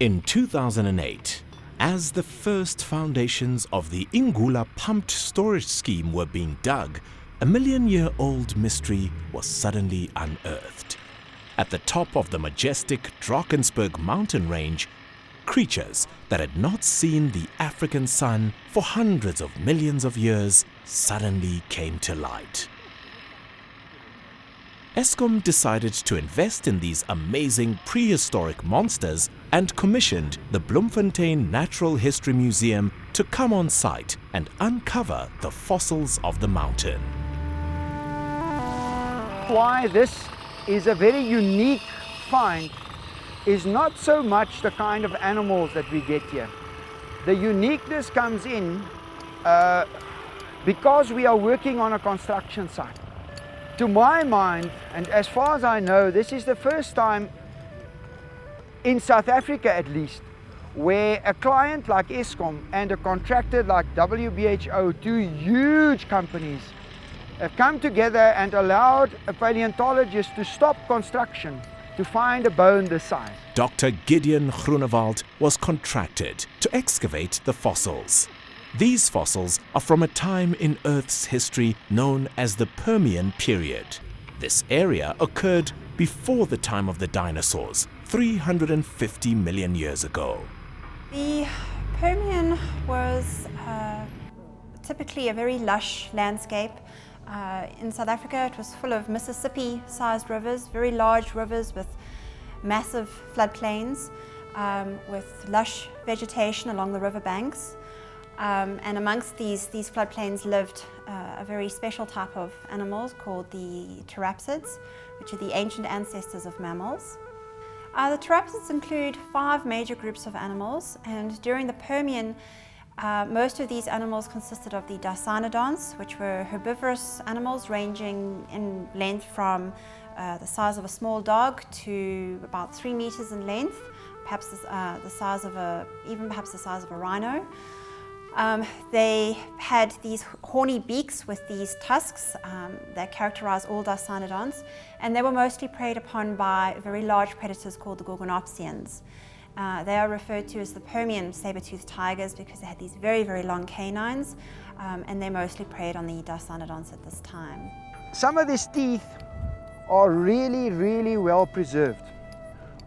In 2008, as the first foundations of the Ingula pumped storage scheme were being dug, a million-year-old mystery was suddenly unearthed. At the top of the majestic Drakensberg mountain range, creatures that had not seen the African sun for hundreds of millions of years suddenly came to light. Eskom decided to invest in these amazing prehistoric monsters and commissioned the Bloemfontein Natural History Museum to come on site and uncover the fossils of the mountain. Why this is a very unique find is not so much the kind of animals that we get here. The uniqueness comes in because we are working on a construction site. To my mind, and as far as I know, this is the first time in South Africa at least, where a client like Eskom and a contractor like WHO, two huge companies, have come together and allowed a paleontologist to stop construction to find a bone this size. Dr. Gideon Groenewald was contracted to excavate the fossils. These fossils are from a time in Earth's history known as the Permian period. This area occurred before the time of the dinosaurs, 350 million years ago. The Permian was typically a very lush landscape. In South Africa, it was full of Mississippi-sized rivers, very large rivers with massive floodplains, with lush vegetation along the riverbanks. And amongst these floodplains lived a very special type of animals called the pterapsids, which are the ancient ancestors of mammals. The pterapsids include 5 major groups of animals, and during the Permian, most of these animals consisted of the dicynodonts, which were herbivorous animals ranging in length from the size of a small dog to about 3 meters in length, perhaps the size of a rhino. They had these horny beaks with these tusks that characterize all dicynodonts, and they were mostly preyed upon by very large predators called the Gorgonopsians. They are referred to as the Permian saber-toothed tigers because they had these very, very long canines, and they mostly preyed on the dicynodonts at this time. Some of these teeth are really, really well preserved.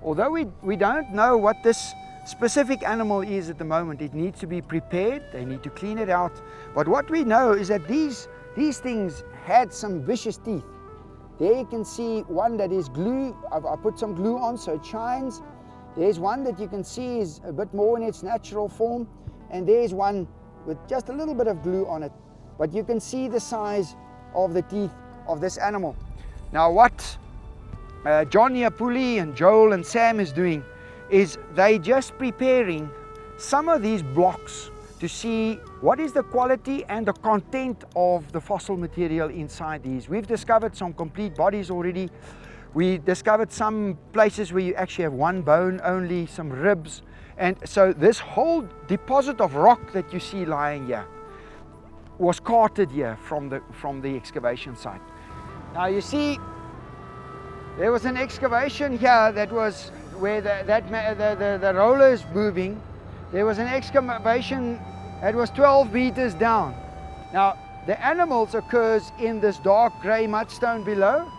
Although we don't know what this specific animal is at the moment, it needs to be prepared, they need to clean it out. But what we know is that these things had some vicious teeth. There you can see one that is glue. I put some glue on so it shines. There's one that you can see is a bit more in its natural form, and there's one with just a little bit of glue on it. But you can see the size of the teeth of this animal. Now what John Yapuli and Joel and Sam is doing is they just preparing some of these blocks to see what is the quality and the content of the fossil material inside these. We've discovered some complete bodies already. We discovered some places where you actually have one bone only, some ribs. And so this whole deposit of rock that you see lying here was carted here from the excavation site. Now you see, there was an excavation here that was where the roller is moving. There was an excavation that was 12 meters down. Now the animals occurs in this dark grey mudstone below,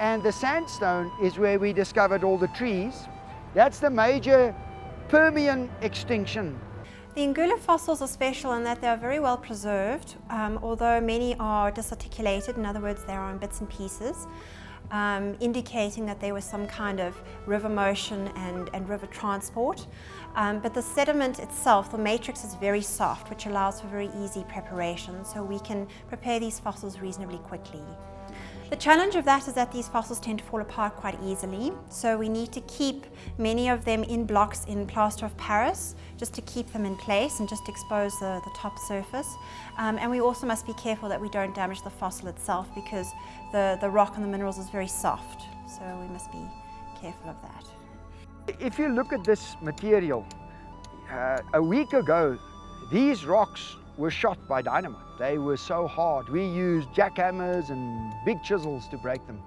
and the sandstone is where we discovered all the trees. That's the major Permian extinction. The Ingula fossils are special in that they are very well preserved, although many are disarticulated, in other words they are in bits and pieces. Indicating that there was some kind of river motion and river transport. But the sediment itself, the matrix, is very soft, which allows for very easy preparation, so we can prepare these fossils reasonably quickly. The challenge of that is that these fossils tend to fall apart quite easily, so we need to keep many of them in blocks in plaster of Paris just to keep them in place and just expose the top surface. And we also must be careful that we don't damage the fossil itself because the rock and the minerals is very soft, so we must be careful of that. If you look at this material, a week ago these rocks were shot by dynamite. They were so hard. We used jackhammers and big chisels to break them.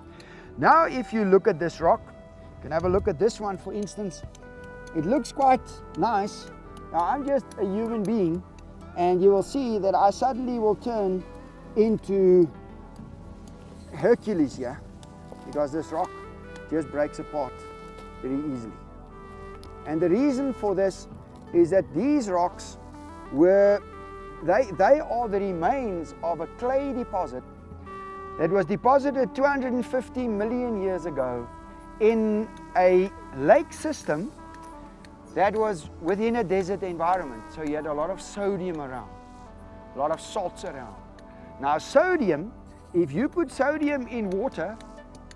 Now if you look at this rock, you can have a look at this one for instance. It looks quite nice. Now I'm just a human being, and you will see that I suddenly will turn into Hercules here, because this rock just breaks apart very easily. And the reason for this is that these rocks were, they are the remains of a clay deposit that was deposited 250 million years ago in a lake system that was within a desert environment. So you had a lot of sodium around, a lot of salts around. Now sodium, if you put sodium in water,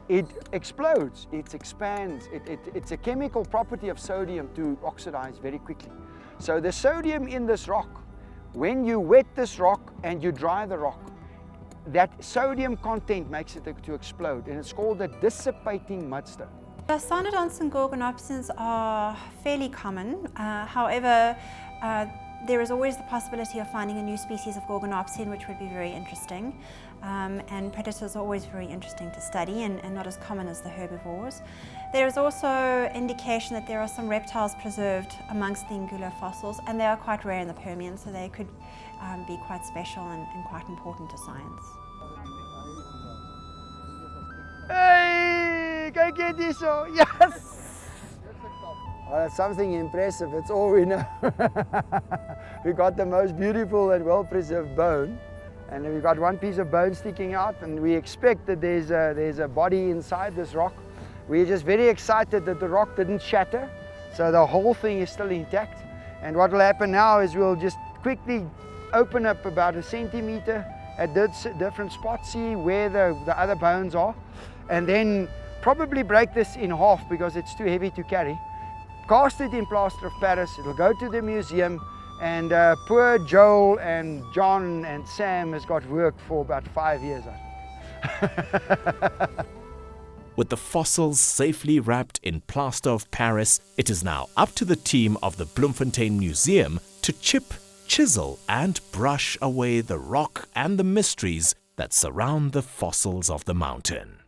it explodes, it expands. It's a chemical property of sodium to oxidize very quickly. So the sodium in this rock, when you wet this rock and you dry the rock, that sodium content makes it to explode, and it's called a dissipating mudstone. The Cyanodonts and Gorgonopsians are fairly common. However, there is always the possibility of finding a new species of Gorgonopsian, which would be very interesting. And predators are always very interesting to study and not as common as the herbivores. There is also indication that there are some reptiles preserved amongst the Ingula fossils, and they are quite rare in the Permian, so they could be quite special and quite important to science. Hey, kyk net hierso. Yes! Oh, that's something impressive. It's all we know. We got the most beautiful and well-preserved bone, and we've got one piece of bone sticking out, and we expect that there's a body inside this rock. We're just very excited that the rock didn't shatter, so the whole thing is still intact. And what will happen now is we'll just quickly open up about 1 centimeter at different spots, see where the other bones are, and then probably break this in half because it's too heavy to carry. Cast it in plaster of Paris, it'll go to the museum, and poor Joel and John and Sam has got work for about 5 years. With the fossils safely wrapped in plaster of Paris, it is now up to the team of the Bloemfontein Museum to chip, chisel and brush away the rock and the mysteries that surround the fossils of the mountain.